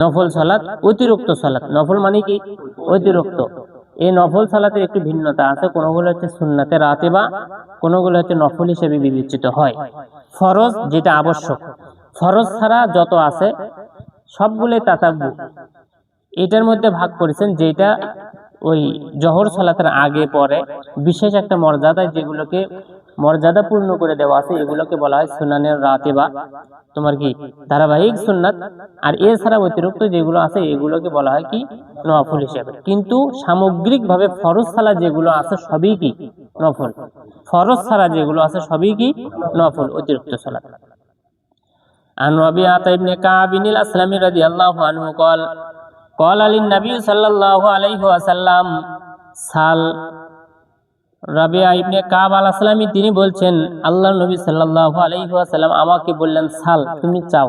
নফল সালাত অতিরিক্ত সালাত। নফল মানে কি? অতিরিক্ত। এই নফল সালাতের একটু ভিন্নতা আছে, কোনগুলো হচ্ছে সুন্নাতে রাতিবা, কোনগুলো হচ্ছে নফল হিসেবে বিবেচিত হয়। ফরজ যেটা আবশ্যক, ফরজ ছাড়া যত আছে সবগুলোই তাতাব্বু। এটার মধ্যে ভাগ করেছেন যেটা ওই জহর সালাতের আগে পরে বিশেষ একটা মর্যাদায় যেগুলোকে মর্যাদা পূর্ণ করে দেওয়া আছে এগুলোকে বলা হয় সুনানের রাতিবা, তোমার কি ধারাবাহিক সুন্নাত। আর এছাড়া অতিরিক্ত যেগুলো আছে এগুলোকে বলা হয় কি নফল হিসেবে। কিন্তু সামগ্রিকভাবে ফরজ ছাড়া যেগুলো আছে সবই কি নফল। ফরজ ছাড়া যেগুলো আছে সবই কি নফল, অতিরিক্ত সালাত। عن ربيعة بن كعب الأسلمي رضي الله عنه قال للنبي صلى الله عليه وسلم সাল রাবিয়া ইবনে কাব আল আসলামী তিনি বলছেন আল্লাহর নবী সাল্লাল্লাহু আলাইহি ওয়াসাল্লাম আমাকে বললেন সাল, তুমি চাও।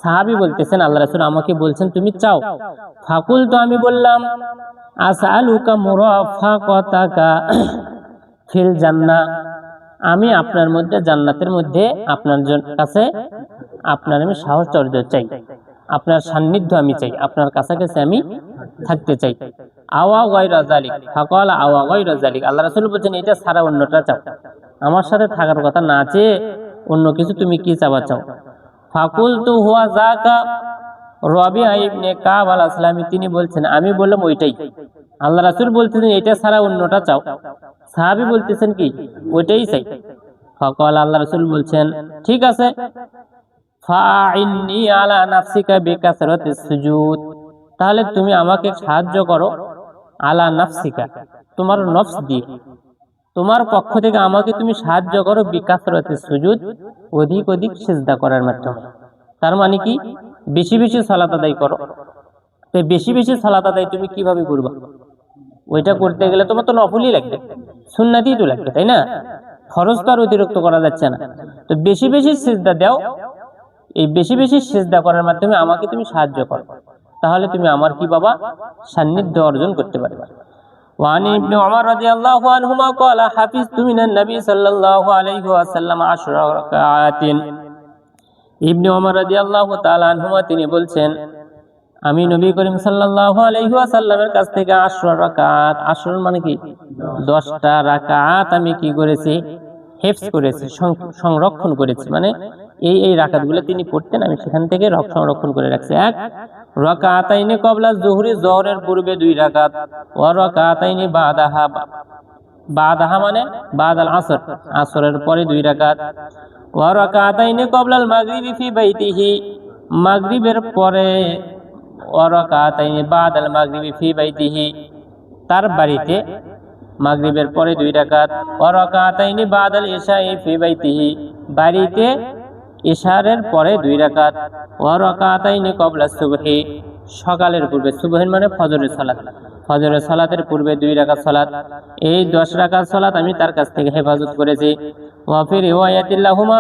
সাহাবী বলতেছেন আল্লাহ রাসূল আমাকে বলছেন তুমি চাও। ফাকুলতু আমি বললাম আসআলুকা মুরাফাকাতাকা ফিল জান্নাহ, আমি আপনার মধ্যে জান্নাতের মধ্যে আপনার কাছে আপনার আমি সাহচর্য চাই, আপনার সান্নিধ্য আমি চাই, আপনার কাছাকাছি আমি থাকতে চাই। আওয়া গায়রা যালিক ফাকালা আওয়া গায়রা যালিক, আল্লাহ রাসূল বলেন এটা ছাড়া অন্যটা চাও, আমার সাথে থাকার কথা না চেয়ে অন্য কিছু তুমি কি চাওয়া চাও। ফাকুলতু হুয়া যাকা, রাবিয়া ইবনে কাব আল আসলামী তিনি বলছেন আমি বললাম ওইটাই। আল্লাহ রাসূল বলতেছেন এটা ছাড়া অন্যটা চাও, সাহাবী বলতেছেন কি ওইটাই চাই। ফাকাল আল্লাহ রাসূল বলছেন ঠিক আছে, ফাইন্নি আলা নাফসিকা বিকাসরাতিস সুজুদ, তাহলে তুমি আমাকে সাহায্য করো আলা নাফসিকা, তোমার নফস দিয়ে, তোমার পক্ষ থেকে আমাকে তুমি সাহায্য করো বিকাসরাতিস সুজুদ, অধিক অধিক সিজদা করার মাধ্যমে। তার মানে কি বেশি বেশি সালাত আদায় করো। তো বেশি বেশি সালাত আদায় তুমি কিভাবে করবা? ওইটা করতে গেলে তোমার তো নফলই লাগবে, সুন্নাতই তো লাগবে, তাই না? ফরজ তো আর অতিরিক্ত করা যাচ্ছে না। তো বেশি বেশি সিজদা দাও, এই বেশি বেশি সিজদা করার মাধ্যমে আমাকে তুমি সাহায্য করো, তাহলে তুমি আমার কি বাবা সান্নিধ্য অর্জন করতে পারবে। ওয়ান ইবনে ওমর রাদিয়াল্লাহু আনহুমা ক্বালা হাফিজতু মিনান নবী সাল্লাল্লাহু আলাইহি ওয়াসাল্লাম 10 রাকাআতিন, ইবনে ওমর রাদিয়াল্লাহু তাআলা আনহুমা তিনি বলছেন আমি নবী করিম সাল্লাল্লাহু আলাইহি ওয়াসাল্লামের কাছ থেকে 10 রাকাত, 10 মানে কি 10টা রাকাত আমি কি করেছি হিফজ করেছি, সংরক্ষণ করেছি। মানে এই রাকাতগুলো তিনি পড়তেন আমি সেখান থেকে সংরক্ষণ করে রাখছি। এক রাকাতাইনি ক্বাবলা যুহরি, যোহরের পূর্বে 2 রাকাত, ওয়া রাকাতাইনি বাদাহা, বাদাহা মানে বাদাল আসর, আসরের পরে 2 রাকাত, ওয়া রাকাতাইনি ক্বাবলাল মাগরিবি ফি বাইতিহি, মাগরিবের পরে, ওয়া রাকাতাইনি বাদাল মাগরিবি ফি বাইতিহি, তার বাড়িতে মাগরিবের পরে 2 রাকাত, ওয়া রাকাতাইনি বাদাল ইশাই ফি বাইতিহি, বাড়িতে ইশারের পরে 2 রাকাত, ওয়া রাকাতাইনি ক্বাবলা সুবহি, সকালের পূর্বে, সুবহিন মানে ফজরের সালাত, ফজরের সালাতের পূর্বে 2 রাকাত সালাত। এই 10 রাকাত সালাত আমি তার কাছ থেকে হেফাজত করেছি। ওয়া ফি রিওয়ায়াতিল লাহুমা,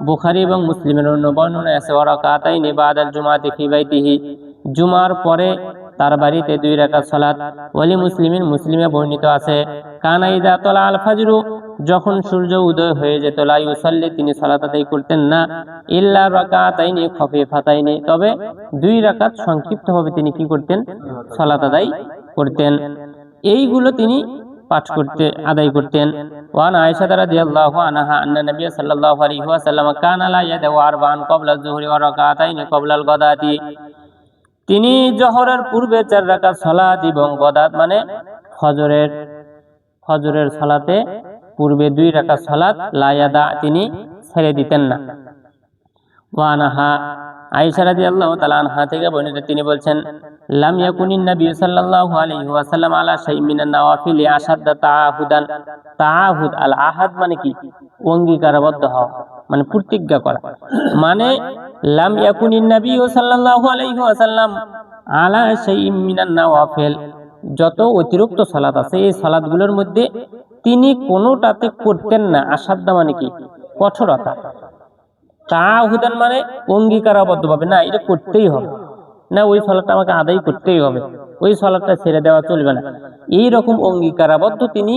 বুখারী এবং মুসলিমের অন্য বর্ণনায় আছে ওয়া রাকাতাইনি বাদাল জুমাতি ফি বাইতিহি, জুমার পরে তার বাড়িতে 2 রাকাত সালাত। ওয়ালি মুসলিমিন, মুসলিমে বর্ণিত আছে কানা ইযা তালা আল ফাজরু, যখন সূর্য উদয় হয়ে যেত, লা ইউসাল্লি তিনি সালাত আদায় করতেন না, ইল্লা রাকাতাইনি খাফিফাতাইনি, তবে 2 রাকাত সংক্ষিপ্তভাবে তিনি কি করতেন সালাত আদায় করতেন। এইগুলো তিনি পাঠ করতে আদায় করতেন। ওয়ান আয়েশা রাদিয়াল্লাহু আনহা আন্না নবী সাল্লাল্লাহু আলাইহি ওয়াসাল্লাম কানা লা ইয়াদউ আরবান ক্বাবলা যুহরি ওয়া রাকাতাইনি ক্বাবলাল গাদাতি, তিনি জোহরের পূর্বে 4 রাকাত সালাত এবং গদাত মানে ফজরের সালাতে পূর্বে 2 রাকাত সালাত লা ইয়াদা তিনি ছেড়ে দিতেন না। ওয়া আনহা, আয়েশা রাদিয়াল্লাহু তাআলা আনহা থেকে বর্ণিত তিনি বলছেন লাম ইয়াকুনিন নবী সাল্লাল্লাহু আলাইহি ওয়াসাল্লাম আলা শাইইন মিনান নওয়াফিল আশাদ্দা তাআহুদান, তাআহুদ আল আহাদ মানে কি অঙ্গীকারবদ্ধ হওয়া, মানে প্রতিজ্ঞা করা। মানে লাম ইয়াকুনিন নবী সাল্লাল্লাহু আলাইহি ওয়াসাল্লাম আলা শাইইন মিনান নওয়াফিল, যত অতিরিক্ত সালাত আছে এই সালাতগুলোর মধ্যে তিনি কোনোটাতে করতেন না আশাদ্দা মানে কি কঠোরতা, তাআহুদান মানে অঙ্গীকারবদ্ধভাবে না এটা করতেই হবে, না ওই সালাতটা আমাকে আদায় করতেই হবে, ওই সালাতটা ছেড়ে দেওয়া চলবে না, এই রকম অঙ্গীকারবদ্ধ তিনি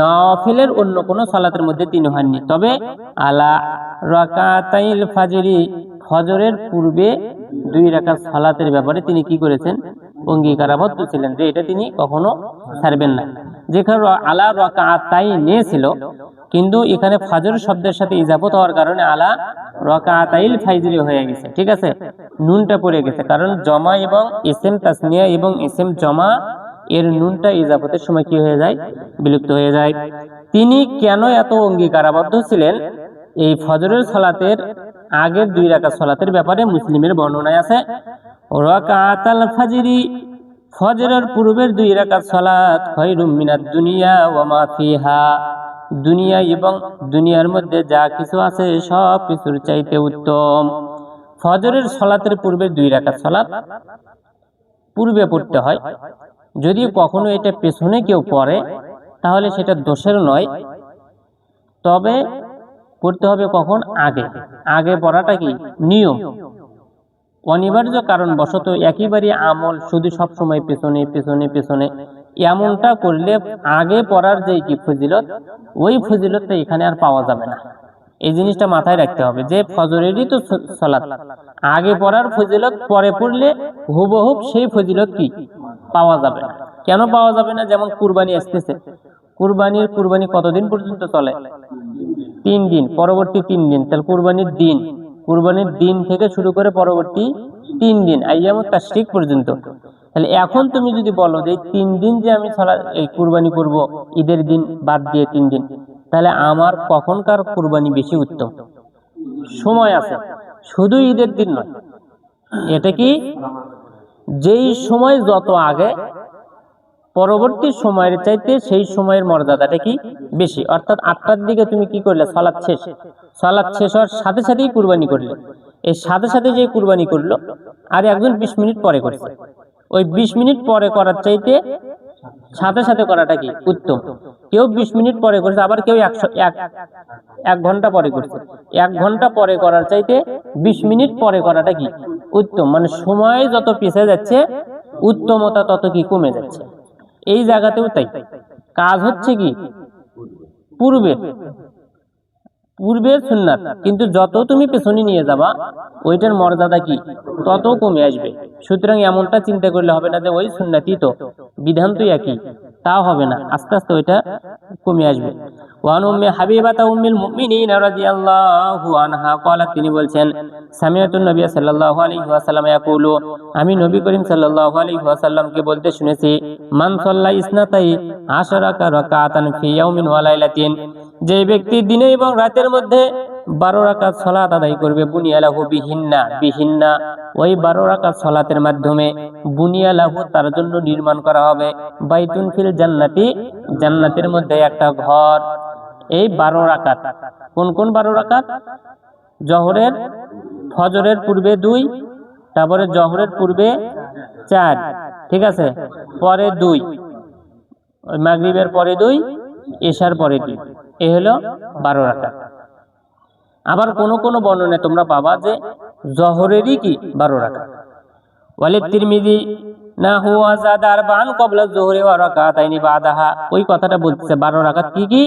নফিলের অন্য কোন সালাতের মধ্যে তিনি হননি। তবে আলা রাকাতাইল ফাজরি, ফজরের পূর্বে 2 রাকাত সালাতের ব্যাপারে তিনি কি করেছেন, অঙ্গীকারাবদ্ধ ছিলেন যে এটা তিনি কখনো ছাড়বেন না। যেখানে আলা রাকাতাইনে ছিল, কিন্তু এখানে ফজর শব্দের সাথে ইজাফত হওয়ার কারণে আলা রাকাতাইল ফাজরি হয়ে গেছে। ঠিক আছে, নুনটা পড়ে গেছে, কারণ জমা এবং ইসম তাসনিয়া এবং ইসম জমা এর নুনটা ইজাফতের সময় কি হয়ে যায়, বিলুপ্ত হয়ে যায়। তিনি কেন এত অঙ্গীকারাবদ্ধ ছিলেন এই ফজরের সালাতের আগের 2 রাকাত সালাতের ব্যাপারে মুসলিমের বর্ণনায় আছে, রাকাতাল ফাজরি, ফজরের পূর্বের 2 রাকাত সালাত খায়রুম মিনাদ দুনিয়া ওয়া মা ফিহা, দুনিয়া এবং দুনিয়ার মধ্যে যা কিছু আছে সব কিছুর চাইতে উত্তম। ফজরের সালাতের পূর্বের 2 রাকাত সালাত পূর্বে পড়তে হয়। যদি কখনো এটা পেছনে কেউ পড়ে তাহলে সেটা দোষের নয়, তবে পড়তে হবে কখন, আগে। আগে পড়াটা কি নিয়ম, অনিবার্য কারণ বশত একেবারে আমল শুধু সব সময় পেছনে পেছনে পেছনে এমনটা করলে আগে পড়ার যে কি ফজিলত, ওই ফজিলতটা এখানে আর পাওয়া যাবে না। এই জিনিসটা মাথায় রাখতে হবে যে ফজরেরই তো সালাত, আগে পড়ার ফজিলত পরে পড়লে হুবহুব সেই ফজিলত কি পাওয়া যাবে না। কেন পাওয়া যাবে না? যেমন কুরবানি আসতেছে, কুরবানি কতদিন পর্যন্ত চলে? 3 দিন, পরবর্তী 3 দিন, তাহলে কুরবানির দিন থেকে শুরু করে পরবর্তী 3 দিন আইয়ামুত তাশরিক পর্যন্ত। তাহলে এখন তুমি যদি বলো যে 3 দিন যে আমি এই কুরবানি করব, ঈদের দিন বাদ দিয়ে 3 দিন, তাহলে আমার কখনকার কুরবানি বেশি উত্তম? সময় আছে, শুধু ঈদের দিন নয়, এটা কি যেই সময় যত আগে পরবর্তী সময়ের চাইতে সেই সময়ের মর্যাদাটা কি বেশি। অর্থাৎ 8টার দিকে তুমি কি করলে, সালাত শেষ হওয়ার সাথে সাথেই কুরবানি করলে, এই সাথে সাথে যে কুরবানি করলো আর একজন 20 মিনিট পরে করছে, ওই 20 মিনিট পরে করার চাইতে সাথে সাথে করাটা কি উত্তম। কেউ 20 মিনিট পরে করছে, আবার কেউ 1 ঘন্টা পরে করছে, 1 ঘন্টা পরে করার চাইতে 20 মিনিট পরে করাটা কি উত্তম। মানে সময় যত পিছিয়ে যাচ্ছে উত্তমতা তত কি কমে যাচ্ছে। এই জায়গাতেও তাই, কাজ হচ্ছে কি পূর্বের সুন্নাত, কিন্তু যত তুমি পেছনে নিয়ে যাবা ওইটার মর্যাদা কি তত কমে আসবে। সুতরাং এমনটা চিন্তা করলে হবে না যে ওই সুন্নাতই তো, বিধান তো একই, তাও হবে না, আস্তে আস্তে ওইটা কমে আসবে। ওয়ান উম্মে হাবিবাতা উম্মিল মুমিনিন রাদিয়াল্লাহু আনহা ক্বালাত, তিনি বলছেন, সামিআতুন নবী সাল্লাল্লাহু আলাইহি ওয়াসাল্লাম ইয়াকুলু, আমি নবী করিম সাল্লাল্লাহু আলাইহি ওয়াসাল্লামকে বলতে শুনেছি, মান সাল্লা ইসনাতাই আশারাকা রাকাতান ফি ইয়াউমিন ওয়া লাইলাতিন, যে ব্যক্তি দিনে এবং রাতের মধ্যে 12 রাকাত সালাত আদায় করবে, বুনিয়ালাহু বিহিন্না, ওই 12 রাকাত সালাতের মাধ্যমে বুনিয়ালাহু তার জন্য নির্মাণ করা হবে বাইতুন ফিল জান্নাতি, জান্নাতের মধ্যে একটা ঘর। এই 12 রাকাত, কোন কোন 12 রাকাত? জোহরের, ফজরের পূর্বে 2, তারপরে জোহরের পূর্বে 4, ঠিক আছে, পরে 2, ওই মাগরিবের পরে 2, এশার পরে 2, এই হলো 12 রাকাত। আবার কোন কোন বর্ণনায় তোমরা পাবা যে জোহরেরই কি 12 রাকাত। ওয়ালিদ তিরমিজি না হুয়া যাদা আরবান ক্বাবলা যুহরি ওয়া রাকাতাইনি বাদাহা, ওই কথাটা বলতেছে 12 রাকাত কি কি?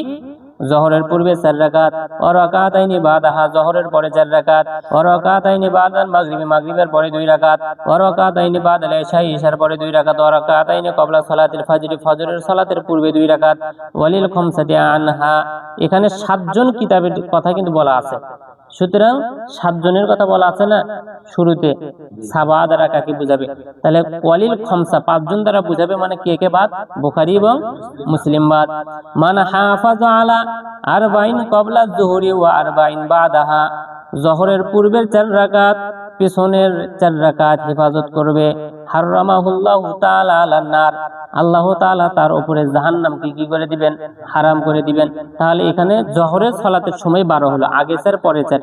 জোহরের পূর্বে 4 রাকাত, ওয়া রাকাতাইনি বাদাহা, জোহরের পরে 4 রাকাত, ওয়া রাকাতাইনি বাদাল মাগরিবি, মাগরিবের পরে 2 রাকাত, ওয়া রাকাতাইনি বাদাল ইশা, ইশার পরে 2 রাকাত, ওয়া রাকাতাইনি ক্বাবলা সালাতিল ফাজরি, ফজরের সালাতের পূর্বে 2 রাকাত, ওয়ালিল খামসাতি আনহা। এখানে 7 জন কিতাবের কথা কিন্তু বলা আছে। সুতরাং 7 জনের কথা বলা আছে না শুরুতে, সাবা দ্বারা কাকে বুঝাবে? তাহলে ওয়ালিল খামসা 5 জন দ্বারা বুঝাবে, মানে কে কে বাদ? বুখারী এবং মুসলিম বাদ। মান হাফাযা আলা আরবাইন ক্বাবলা যুহরি ওয়া আরবাইন বাদাহা, জোহরের পূর্বের 4 রাকাত, পিছনের 4 রাকাত হেফাজত করবে। হারামাহুল্লাহু তাআলা আলান নার, আল্লাহ তাআলা তার উপরে জাহান্নামকে কি করে দিবেন? হারাম করে দিবেন। তাহলে এখানে জোহরের সালাতের সময় 12 হলো, আগে 4 পরে 4,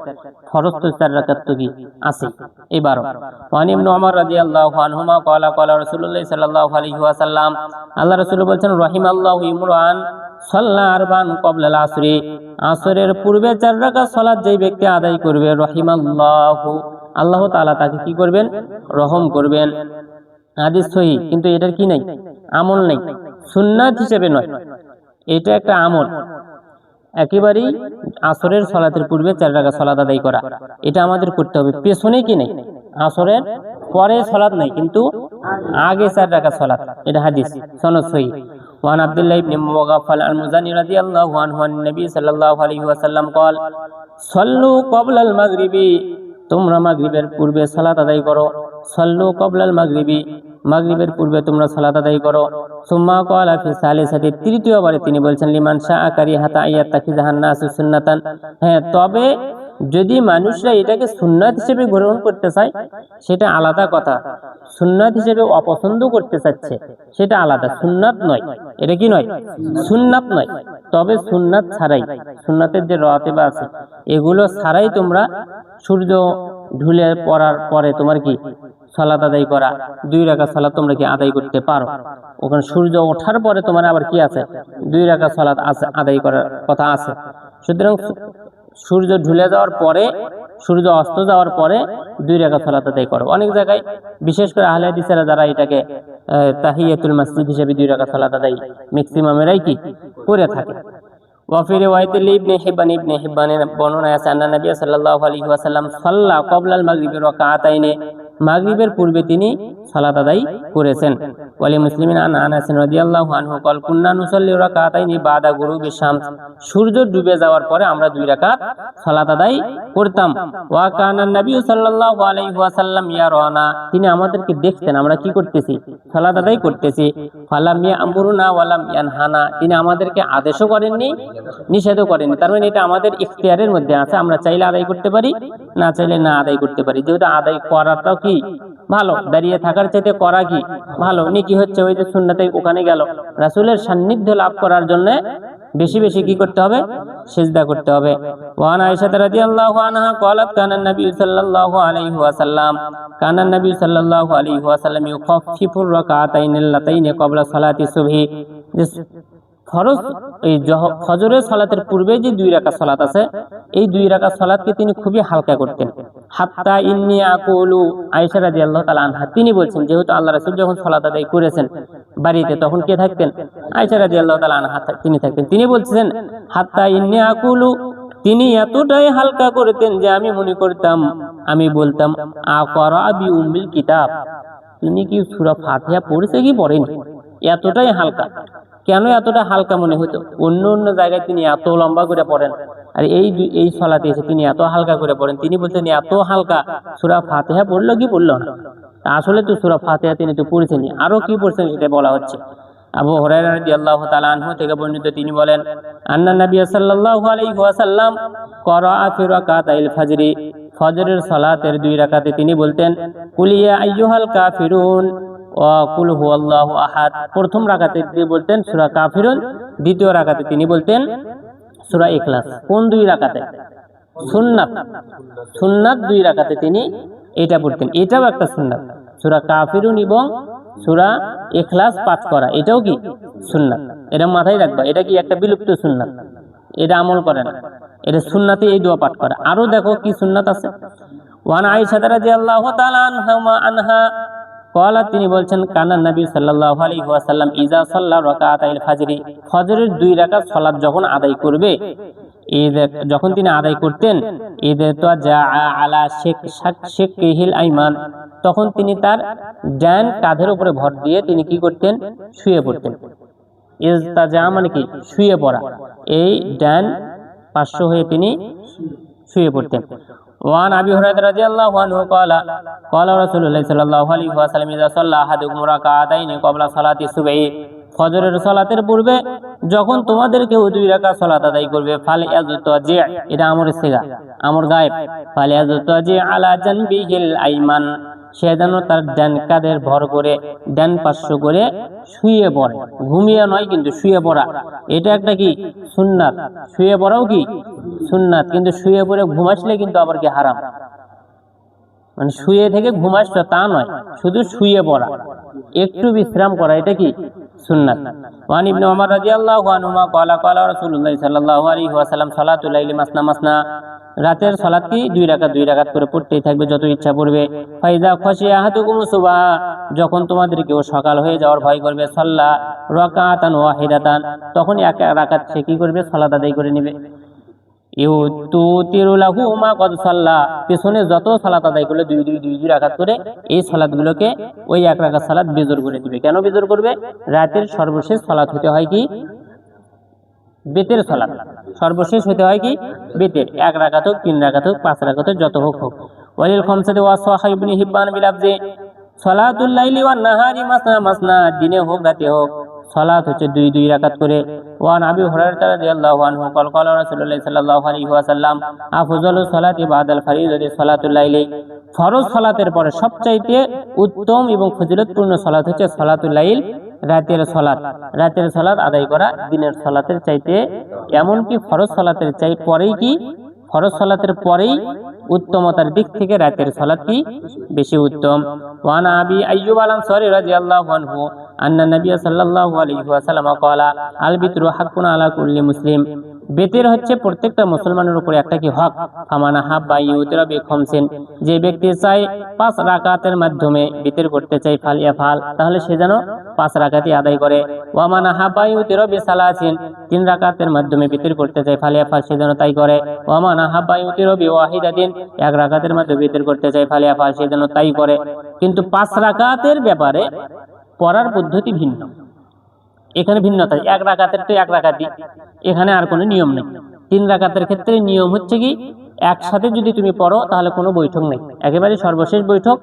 ফরজ তো 4 রাকাত তো কি আছে এই 12। ওয়ান ইবনে ওমর রাদিয়াল্লাহু আনহুমা ক্বালা ক্বালা রাসূলুল্লাহ সাল্লাল্লাহু আলাইহি ওয়াসাল্লাম, আল্লাহ রাসূল বলেছেন, রাহিমাল্লাহু ইমরান সাল্লা আরবান ক্বাবলাল আসরি, আসরের পূর্বে 4 রাকাত সালাত যেই ব্যক্তি আদায় করবে, রাহিমাল্লাহু, আল্লাহ তাআলা তাকে কি করবেন? রহম করবেন। হাদিস সহিহ, কিন্তু এটার কি নাই? আমল নাই, সুন্নাত হিসেবে নয়, এটা একটা আমল। একেবারেই আসরের সালাতের পূর্বে 4 রাকাত সালাত আদায় করা, এটা আমাদের করতে হবে। পেছনে কি নেই, আসরের পরে সালাত নাই, কিন্তু আগে 4 রাকাত সালাত, এটা হাদিস সনদ সহিহ। ওয়ান আব্দুল্লাহ ইবনে মুগাফফাল আল-মুযানি রাদিয়াল্লাহু আনহু আন নবী সাল্লাল্লাহু আলাইহি ওয়াসাল্লাম قال সল্লু ক্বাবলাল মাগরিবি, তোমরা মাগরিবের পূর্বে সালাত আদায় করো। সল্লু ক্বাবলাল মাগরিবি, মাগরিবের পূর্বে তোমরা সালাত আদায় করো। সুম্মা ক্বালা ফি সালিসাতি, তৃতীয়বারে তিনি বলছেন লিমান শাআ কারিহাতা আয়াত্তাখিযাহান নাসু সুন্নাতান, হ্যাঁ তবে যদি মানুষরা এটাকে সুন্নাত হিসেবে গ্রহণ করতে চায় সেটা আলাদা কথা, সুন্নাত হিসেবে অপছন্দ করতে চাচ্ছে সেটা আলাদা, সুন্নাত নয়, এটা কি নয়, সুন্নাত নয়। তবে সুন্নাত ছাড়াই, সুন্নাতের যে রাতিবা আছে এগুলো ছাড়াই তোমরা সূর্য ঢলে পড়ার পরে তোমার কি সালাত আদায় করা, 2 রাকাত সালাত তোমরা কি আদায় করতে পারো। ওখানে সূর্য ওঠার পরে তোমার আবার কি আছে, 2 রাকাত সালাত আছে আদায় করার কথা আছে। সুতরাং সূর্য ঢলে যাওয়ার পরে, সূর্য অস্ত যাওয়ার পরে 2 রাকাত সালাত আদায় করো। অনেক জায়গায় বিশেষ করে আহলে হাদিসেরা যারা এটাকে তাহিয়াতুল মসজিদ হিসেবে 2 রাকাত সালাত আদায় ম্যাক্সিমামেরাই কি করে থাকে। ওয়াফি রিওয়ায়াত ইবনে হিব্বান, ইবনে হিব্বানের বর্ণনায় আছে আন্না নবী সাল্লাল্লাহু আলাইহি ওয়াসাল্লাম সাল্লা ক্বাবলাল মাগরিবি রাকাতাইনি, মাগরিবের পূর্বে তিনি সালাত আদায় করেছেন। ওয়ালি মুসলিমিন আন আনাস রাদিয়াল্লাহু আনহু قال কুননা নুসাল্লি রাকাতাইনি বাদা গুরুবি শামস, সূর্য ডুবে যাওয়ার পরে আমরা 2 রাকাত সালাত আদায় করতাম। ওয়া কানা নবী সাল্লাল্লাহু আলাইহি ওয়াসাল্লাম ইয়ারানা, তিনি আমাদেরকে দেখতেন আমরা কি করতেছি, সালাত আদায় করতেছি। ফালাম ইয়ামুরুনা ওয়ালাম ইয়ানহানা, তিনি আমাদেরকে আদেশও করেননি নিষেধও করেননি। তার মানে এটা আমাদের ইখতিয়ারের মধ্যে আছে, আমরা চাইলে আদায় করতে পারি, না চাইলে না আদায় করতে পারি। যেহেতু আদায় করাটাও কি ভালো, দাঁড়িয়ে থাকার চাইতে করা কি ভালো, নেকি হচ্ছে। ওই যে সুন্নাতে ওখানে গেল, রাসূলের সান্নিধ্য লাভ করার জন্য বেশি বেশি কি করতে হবে, সিজদা করতে হবে। ওয়ান আয়েশা রাদিয়াল্লাহু আনহা قالت কানা নবী সাল্লাল্লাহু আলাইহি ওয়াসাল্লাম, কানা নবী সাল্লাল্লাহু আলাইহি ওয়াসাল্লাম ইউখাফিফুর রাকাতাইন আল্লাতাইন ক্বাবলা সালাতি সুবহি, ফরজ এই ফজরের সালাতের পূর্বে যে 2 রাকাত সালাত আছে এই 2 রাকাত সালাতকে তিনি খুবই হালকা করতেন। হাত্তা ইন্নী আকুলু, আয়েশা রাদিয়াল্লাহু তাআলা আনহা তিনি বলছেন, যেহেতু আল্লাহ রাসূল যখন সালাত আদায় করেছেন বাড়িতে তখন কে থাকতেন, আয়েশা রাদিয়াল্লাহু তাআলা আনহা তিনি থাকতেন। তিনি বলছেন হাত্তা ইন্নী আকুলু, তিনি এতটাই হালকা করতেন যে আমি মনে করতাম, আমি বলতাম আকরা বি উম্মিল কিতাব, তিনি কি সূরা ফাতিহা পড়েছে কি পড়েনি, এতটাই হালকা। কেন এতটা হালকা মনে হতো, অন্য অন্য জায়গায় তিনি এত লম্বা করে পড়েন, আর এই সালাতে এসে তিনি এত হালকা করে পড়েন। তিনি বলছেন এত হালকা, সূরা ফাতিহা পড়লো কি পড়লো না, আসলে তো সূরা ফাতিহা তিনি তো পড়েছেনই, আরো কি পড়ছেন এটা বলা হচ্ছে। আবু হুরায়রা রাদিয়াল্লাহু তাআলা আনহু থেকে বর্ণিত, তিনি বলেন আন্না নবী সাল্লাল্লাহু আলাইহি ওয়াসাল্লাম ক্বারাআ ফি রাকাতাইল ফজরি, ফজরের সালাতের 2 রাকাতে তিনি বলতেন কুল ইয়া আইয়ুহাল কাফিরুন ওয়া কুল হুয়াল্লাহু আহাদ। প্রথম রাকাতে তিনি বলতেন সূরা কাফিরুন, দ্বিতীয় রাকাতে তিনি বলতেন সূরা ইখলাস। কোন 2 রাকাতে? সুন্নাত, সুন্নাত 2 রাকাতে তিনি এটা পড়তেন, এটাও একটা সুন্নাত। সূরা কাফিরুন এবং সূরা ইখলাস পাঠ করা এটাও কি সুন্নাত, এটা মাথায় রাখবা, এটা কি একটা বিলুপ্ত সুন্নাত, এটা আমল করে না, এটা সুন্নাতে এই দোয়া পাঠ করা। আরো দেখো কি সুন্নাত আছে। ওয়ান আয়েশা রাদিয়াল্লাহু তাআলা আনহা ক্বালাত, তিনি বলছেন কানা নবী সাল্লাল্লাহু আলাইহি ওয়াসাল্লাম ইজা সাল্লা রাকাতাইল ফজরি, ফজরের 2 রাকাত সালাত যখন আদায় করবে, যখন তিনি আদায় করতেন, ঈদে তো জা আলা শিকহিল আইমান, তখন তিনি তার ডান কাঁধের উপরে ভর দিয়ে তিনি কি করতেন, শুয়ে পড়তেন। ইজতাজা মানে কি শুয়ে পড়া, এই ডান পার্শ্ব হয়ে তিনি শুয়ে পড়তেন। ওয়ান আবি হুরায়রা রাদিয়াল্লাহু আনহু ক্বালা রাসূলুল্লাহ সাল্লাল্লাহু আলাইহি ওয়াসাল্লাম ইযা সাল্লা আহাদুকুম রাকাতাইনি ক্বাবলা সালাতি সুবহি, ফজরের সালাতের পূর্বে যখন তোমাদের কেউ 2 রাকাত সালাত আদায় করবে, ফালইয়াজতাজি, এটা আমরের সিগা, আমর গায়েব, ফালইয়াজতাজি আলা জানবিহিল আইমান, সে যেন তার ডান কাঁধের ভর করে ডান পার্শ্ব করে শুয়ে পড়ে, ঘুমিয়ে নয় কিন্তু শুয়ে পড়া, এটা একটা কি সুন্নাত। শুয়ে পড়াও কি সুন্নাত, কিন্তু শুয়ে পড়ে ঘুমাসলে কিন্তু আবার কি হারাম, মানে শুয়ে থেকে ঘুমাসটা তা নয়, শুধু শুয়ে পড়া, একটু বিশ্রাম করা, এটা কি সুন্নাত। ওয়ান ইবনে ওমর রাদিয়াল্লাহু আনহুমা ক্বালা ক্বালা রাসূলুল্লাহ সাল্লাল্লাহু আলাইহি ওয়াসাল্লাম সালাতুল লাইলি মাসনা মাসনা, রাতের সালাত কি 2 রাকাত করে পড়তেই থাকবে, যত ইচ্ছা পড়বে। ফাইদা খাশিয়া আহাদুকুম সুবহা, যখন তোমাদের কেউ সকাল হয়ে যাওয়ার ভয় করবে, সাল্লা রাকাতান ওয়াহিদাতান, তখন এক রাকাত সে কি করবে, সালাত আদায় করে নেবে। ইউতিরু লাহু মা ক্বাদ সাল্লা, পিছনে যত সালাত আদায় করলে 2 রাকাত করে, এই সালাতগুলোকে ওই এক রাকাত সালাত বেজর করে দিবে। কেন বেজর করবে? রাতের সর্বশেষ সালাত হতে হয় কি বেতের সালাত, সর্বশেষ হতে হয় কি বেতের, 1 রাকাত হোক, 3 রাকাত হোক, 5 রাকাত হোক, যত হোক হোক। ওয়ালিল খামসাতি ওয়া সাহাহ ইবনে হিব্বান বিলাফজি সালাতুল লাইলি ওয়ান নাহারি মাসনা মাসনা, দিনে হোক রাতে হোক সালাত হচ্ছে 2 রাকাত করে। ওয়ান আবি হুরায়রা রাদিয়াল্লাহু আনহু ক্বাল ক্বালা রাসূলুল্লাহ সাল্লাল্লাহু আলাইহি ওয়াসাল্লাম আফজালুস সালাতি বাদাল ফরিদাতি সালাতুল লাইলি, ফরজ সালাতের পরে সবচাইতে উত্তম এবং ফজিলতপূর্ণ সালাত হচ্ছে সালাতুল লাইল, রাতের সালাত। রাতের সালাত আদায় করা দিনের সালাতের চাইতে, এমনকি ফরজ সালাতের চাই পরেই কি ফরজ সালাতের পরেই উত্তমতার দিক থেকে রাতের সালাত কি বেশি উত্তম। ওয়ান আবি আইয়ুব আল আনসারী রাদিয়াল্লাহু আনহু আন্না নবী সাল্লাল্লাহু আলাইহি ওয়াসাল্লাম ক্বালা আল বিতরু হাক্কুন আলা কুল্লি মুসলিম, বেতের হচ্ছে প্রত্যেকটা মুসলমানের উপর একটা কি হক। ফামানা হাব্বা ইউতিরা বিখামসিন, যে ব্যক্তি চায় 5 রাকাতের মাধ্যমে বিতর করতে চায়, ফালিয়াফাল, তাহলে সে যেন 5 রাকাতই আদায় করে। ওয়ামানা হাব্বা ইউতিরা বিসালাসিন, 3 রাকাতের মাধ্যমে বিতর করতে চায়, ফালিয়াফাল, সে যেন তাই করে। ওয়ামানা হাব্বা ইউতিরা বিওয়াহিদাতিন, 1 রাকাতের মাধ্যমে বিতর করতে চায়, ফালিয়াফাল, সে যেন তাই করে। কিন্তু 5 রাকাতের ব্যাপারে পড়ার পদ্ধতি ভিন্ন, এখানে ভিন্নতা। 1 রাকাতের তো 1 রাকাতই, এখানে আর কোনো নিয়ম নেই। 3 রাকাতের ক্ষেত্রে নিয়ম হচ্ছে কি একসাথে যদি তুমি পড়ো তাহলে কোনো বৈঠক নেই, একেবারে সর্বশেষ বৈঠক।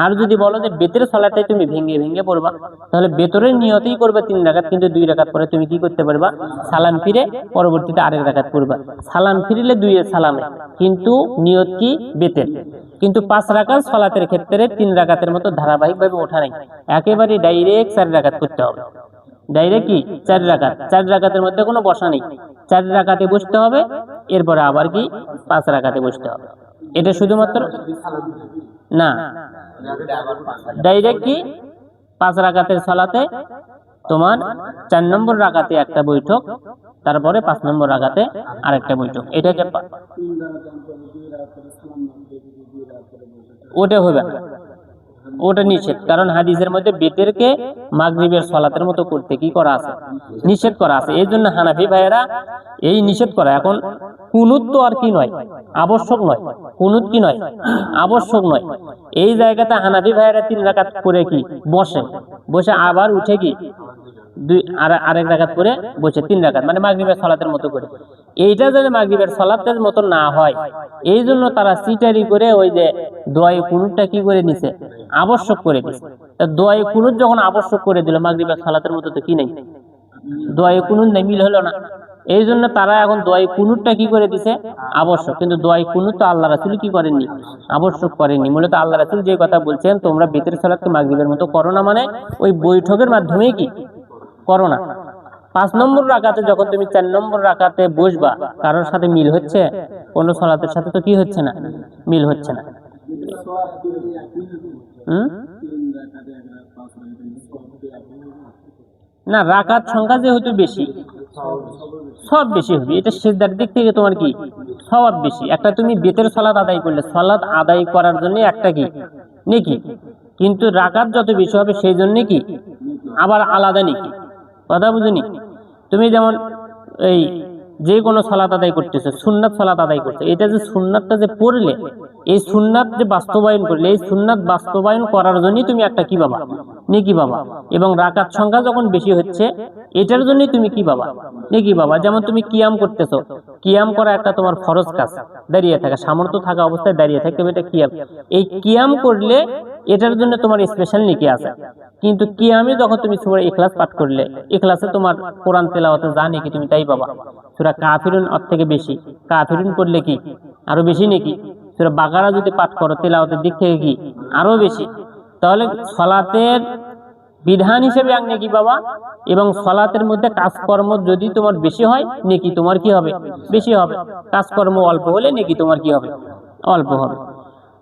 আর যদি বলো যে বেতের সালাতে তুমি ভেঙে ভেঙে পড়বা, তাহলে বেতরের নিয়তেই করবে 3 রাকাত, কিন্তু 2 রাকাত পরে তুমি কি করতে পারবা, সালাম ফিরে পরবর্তীতে আরেক রাকাত পড়বা। সালাম ফিরলে 2 সালামে, কিন্তু নিয়ত কি বেতের। কিন্তু 5 রাকাত সালাতের ক্ষেত্রে 3 রাকাতের মতো ধারাবাহিকভাবে ওঠা নেই, একেবারে ডাইরেক্ট 4 রাকাত করতে হবে। ডাইরেক্ট কি 4 রাকাত, 4 রাকাতের মধ্যে কোনো বসা নেই, 4 রাকাতে বসতে হবে, এরপরে আবার কি 5 রাকাতে বসতে হবে। এটা শুধুমাত্র না, ডাইরেক্ট কি 5 রাকাতের সালাতে তোমার 4 নম্বর রাকাতে একটা বৈঠক, তারপরে 5 নম্বর রাকাতে আরেকটা বৈঠক। এটাকে ওটা হবে না, ওটা নিষেধ, কারণ হাদিসের মধ্যে বেতেরকে মাগরিবের সালাতের মতো করতে কি করা আছে, নিষেধ করা আছে। এই জন্য হানাফি ভাইয়েরা এই নিষেধ করা। এখন কুনুত তো আর কি নয়, আবশ্যক নয়, কুনুত কি নয়, আবশ্যক নয়। এই জায়গাতে হানাফি ভাইয়েরা 3 রাকাত করে কি বসে, বসে আবার উঠে কি আরেক রাকাত করে বসে 3 রাকাত, মানে মাগরিবের সালাতের মতো করে। এইটা যদি মাগরিবের সালাতের মতো না হয়, এই জন্য তারা সিটারি করে ওই যে দোয়ায়ে কুনুতটা কি করে নিছে, আবশ্যক করে দিছে। দোয়ায়ে কুনুত যখন আবশ্যক করে দিল, মাগরিবের সালাতের মতো তো কি নেই, দোয়ায়ে কুনুত নেই, মিল হলো না। এই জন্য তারা এখন দোয়ায়ে কুনুতটা কি করে দিছে, আবশ্যক। কিন্তু দোয়ায়ে কুনুত তো আল্লাহ রাসূল কি করেননি, আবশ্যক করেননি। মূলত আল্লাহ রাসূল যে কথা বলছেন, তোমরা বেতের সালাতকে মাগরিবের মতো করো না, মানে ওই বৈঠকের মাধ্যমে কি করো না। 5 নম্বর রাকাতে যখন তুমি 4 নম্বর রাকাতে বসবা, কারোর সাথে মিল হচ্ছে, কোন সালাতের সাথে তো কি হচ্ছে না, মিল হচ্ছে না। না, রাকাত সংখ্যা যেহেতু বেশি, সব বেশি হবে। এটা সিজদার দিক থেকে তোমার কি সওয়াব বেশি। একটা তুমি বেতের সালাত আদায় করলে, সালাত আদায় করার জন্য একটা কি নেকি, কিন্তু রাকাত যত বেশি হবে সেই জন্য কি আবার আলাদা নেকি। কথা বুঝুনি? তুমি যেমন এই যে কোনো সালাত আদায় করতেছে, সুন্নাত সালাত আদায় করছে, এটা যে সুন্নাতটা যে পড়লে, এই সুন্নাত যে বাস্তবায়ন করলে, এই সুন্নাত বাস্তবায়ন করার জন্যই তুমি একটা কি বাবা, নেকি বাবা। এবং রাকাত সংখ্যা যখন বেশি হচ্ছে, এটার জন্যই তুমি কি বাবা, নেকি বাবা। যেমন তুমি কিয়াম করতেছো, কিয়াম করা একটা তোমার ফরজ কাজ, দাঁড়িয়ে থাকা, সামর্থ্য থাকা অবস্থায় দাঁড়িয়ে থাকতে হবে, এটা কিয়াম। এই কিয়াম করলে এটার জন্য তোমার স্পেশাল নেকি আছে। কিন্তু কিয়ামে যখন তুমি সূরা ইখলাস পাঠ করলে, ইখলাসে তোমার কোরআন তেলাওয়াতে যা নেকি তুমি তাই পাবা। সূরা কাফিরুন এর থেকে বেশি, কাফিরুন করলে কি আরো বেশি নেকি। সূরা বাকারা যদি পাঠ করো তেলাওয়াতের দিক থেকে কি আরো বেশি। তাহলে সালাতের বিধান হিসেবে এক নেকি বাবা, এবং সালাতের মধ্যে কাজকর্ম যদি তোমার বেশি হয়, নেকি তোমার কি হবে, বেশি হবে। কাজকর্ম অল্প হলে নেকি তোমার কি হবে, অল্প হবে।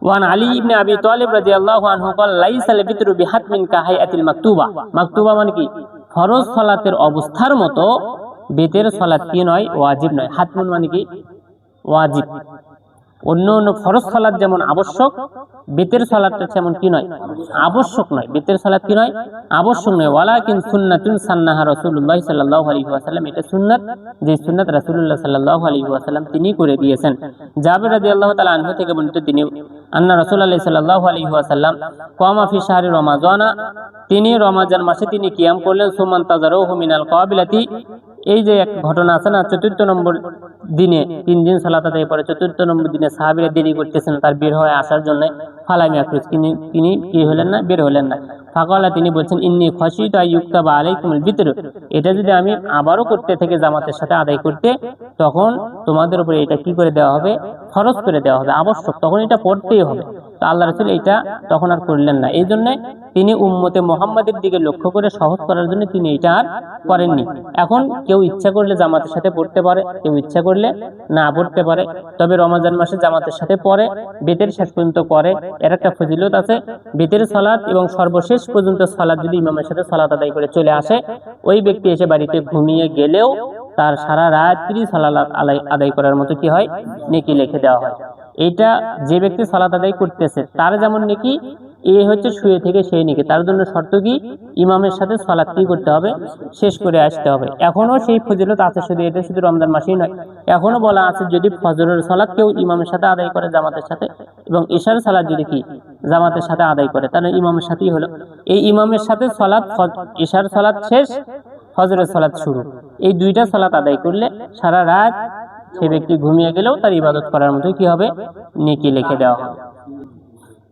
ওয়ান আলী ইবনে আবি তালিব রাদিয়াল্লাহু আনহু قال লাইসা বিতরু বিহাতমিন কাহায়াতিল মাকতুবা। মাকতুবা মানে কি ফরজ সালাতের অবস্থার মতো বেতের সালাত কি নয়, ওয়াজিব নয়। হাতমুন মানে কি ওয়াজিব। অন্য অন্য ফরজ সালাত যেমন আবশ্যক, বেতের সালাতটা যেমন কি নয়, আবশ্যক নয়। বেতের সালাত কি নয়, আবশ্যক নয়। ওয়ালাকিন সুন্নাতুন সান্নাহা রাসূলুল্লাহ সাল্লাল্লাহু আলাইহি ওয়াসাল্লাম, এটা সুন্নাত, যে সুন্নাত রাসূলুল্লাহ সাল্লাল্লাহু আলাইহি ওয়াসাল্লাম তিনি করে দিয়েছেন। জাবের রাদিয়াল্লাহু তাআলা আনহু থেকে বর্ণিত, তিনি আন্না রাসূলুল্লাহ সাল্লাল্লাহু আলাইহি ওয়াসাল্লাম কামা ফি শাহরি রমাজানা, তিনি রমাজান মাসে তিনি কিয়াম করলেন। সুমান তাজারুহু মিনাল কাবিলাতি, এই যে এক ঘটনা আছে না, ৪র্থ নম্বর দিনে ৩ দিন সালাত আদায় পরে ৪র্থ নম্বর দিনে সাহাবীরা দেরি করতেছেন তার বের হয়ে আসার জন্য। ফালাম ইয়াখরুজ, তিনি কি হলেন না, বের হলেন না। ফাকালা, তিনি বলছেন, ইন্নী খাশিতু আইয়ুক্তাবা আলাইকুমুল বিতর, এটা যদি আমি আবারও করতে থেকে জামাতের সাথে আদায় করতে, তখন তোমাদের উপরে এটা কি করে দেওয়া হবে, ফরজ করে দেওয়া হবে, আবশ্যক, তখন এটা পড়তেই হবে। তো আল্লাহ রাসূল এটা তখন আর করলেন না। এই জন্য তিনি উম্মতে মুহাম্মাদের দিকে লক্ষ্য করে সহজ করার জন্য তিনি এটা আর করেননি। এখন কেউ ইচ্ছা করলে জামাতের সাথে পড়তে পারে, কেউ ইচ্ছা করলে না পড়তে পারে। তবে রমজান মাসে জামাতের সাথে পড়ে, বেতের শেষ পর্যন্ত করে, এর একটা ফজিলত আছে। বেতের সালাত এবং সর্বশেষ পর্যন্ত সালাত যদি ইমামের সাথে সালাত আদায় করে চলে আসে, ওই ব্যক্তি এসে বাড়িতে ঘুমিয়ে গেলেও তার সারা রাত্রি সালাত আদায় করার মতো কি হয়, নেকি লিখে দেওয়া হয়। এটা যে ব্যক্তি সালাত আদায় করতেছে তার যেমন নেকি, এ হচ্ছে শুয়ে থেকে সেই নেকি। তার জন্য শর্ত কি, ইমামের সাথে সালাত কি করতে হবে, শেষ করে আসতে হবে। এখনো সেই ফজিলত আছে, শুধু এটা শুধু রমজান মাসেই নয়, এখনো বলা আছে যদি ফজরের সালাত কেউ ইমামের সাথে আদায় করে জামাতের সাথে, এবং ইশার সালাত যদি কি জামাতের সাথে আদায় করে, তাহলে ইমামের সাথেই হলো। এই ইমামের সাথে সালাত, ইশার সালাত শেষ, ফজরের সালাত শুরু, এই দুইটা সালাত আদায় করলে সারা রাত সে ব্যক্তি ঘুমিয়ে গেলেও তার ইবাদত করার মতো কি হবে, নেকি লিখে দেওয়া হবে।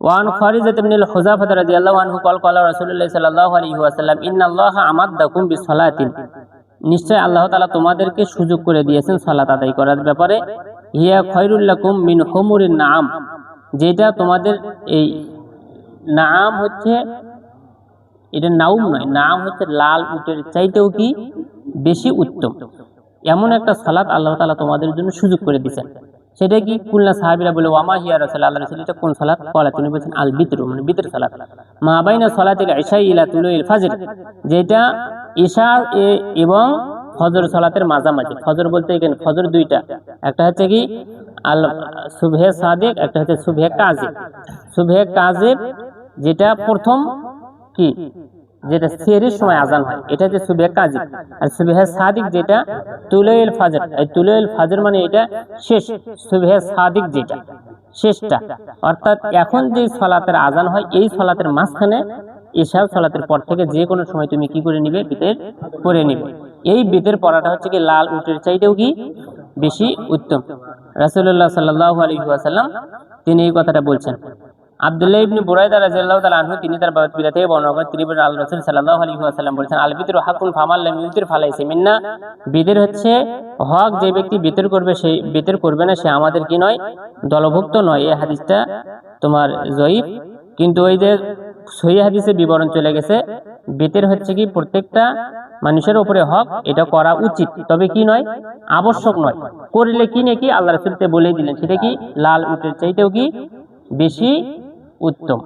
ওয়ান খারিজাত ইবনে হুযাফা রাদিয়াল্লাহু আনহু قال قال রাসূলুল্লাহ সাল্লাল্লাহু আলাইহি ওয়াসাল্লাম ইন্নাল্লাহা আমাদদাকুম বিসসালাতিন, নিশ্চয় আল্লাহ তাআলা তোমাদেরকে সুযোগ করে দিয়েছেন সালাত আদায় করার ব্যাপারে। হিয়া খায়রুল লাকুম মিন হুমুরিন নাআম, যেটা তোমাদের, এই নাআম হচ্ছে, এটা নাউম নয়, নাম হচ্ছে লাল উটের চাইতেও কি বেশি উত্তম, এমন একটা সালাত আল্লাহ তাআলা তোমাদের জন্য সুযোগ করে দিয়েছেন। সেটা কি? কুল্লা সাহাবীরা বলে, ওয়ামা হিয়া রাসূলুল্লাহ, আল্লাহর রাসূল এটা কোন সালাত? বলা, তিনি বলেছেন আল বিতর, মানে বিতর সালাত। মা বাইনা সালাতিল ইশা ইলা তুলুইল ফাজর, যেটা ইশা এবং ফজর সালাতের মাঝামাঝি। ফজর বলতে এখানে ফজর দুইটা, একটা হচ্ছে কি আল সুবহে সাদিক, একটা হচ্ছে সুবহে কাযিব। সুবহে কাযিব যেটা প্রথম কি, যেটা সেহরির সময় আজান হয়, এটা হচ্ছে সুবহে কাযিব। আর সুবহে সাদিক যেটা তুলুইল ফাজর, এই তুলুইল ফাজর মানে এটা শেষ, সুবহে সাদিক যেটা শেষটা। অর্থাৎ এখন যে সালাতের আজান হয়, এই সালাতের মাঝখানে ইশার সালাতের পর থেকে যে কোনো সময় তুমি কি করে নিবে, বিতের করে নিবে। এই বিতের পড়াটা হচ্ছে কি লাল উটের চাইতেও কি বেশি উত্তম। রাসূলুল্লাহ সাল্লাল্লাহু আলাইহি ওয়াসাল্লাম তিনি এই কথাটা বলছেন। আব্দুল্লাহ ইবনে বুরাইদা রাদিয়াল্লাহু তাআলা আনহু তিনি তার বাবা থেকে বর্ণনা করেন, তিনি বলেন আল্লাহ রাসূল সাল্লাল্লাহু আলাইহি ওয়াসাল্লাম বলেছেন, আল বিতরু হাকুন ফামাল লাম ইউতির ফালাইসা মিন্না, বিতর হচ্ছে হক, যে ব্যক্তি বিতর করবে সেই বিতর করবে না সে আমাদের কি নয়, দলভুক্ত নয়। এই হাদিসটা তোমার জয়ীফ, কিন্তু ওই যে সহিহ হাদিসে বিবরণ চলে গেছে, বিতর হচ্ছে কি প্রত্যেকটা মানুষের উপরে হক, এটা করা উচিত, তবে কি নয়, আবশ্যক নয়। করলে কি নাকি আল্লাহ রাসূল বলেই দিলেন, সেটা কি লাল উটের চাইতেও কি বেশি উত্তম।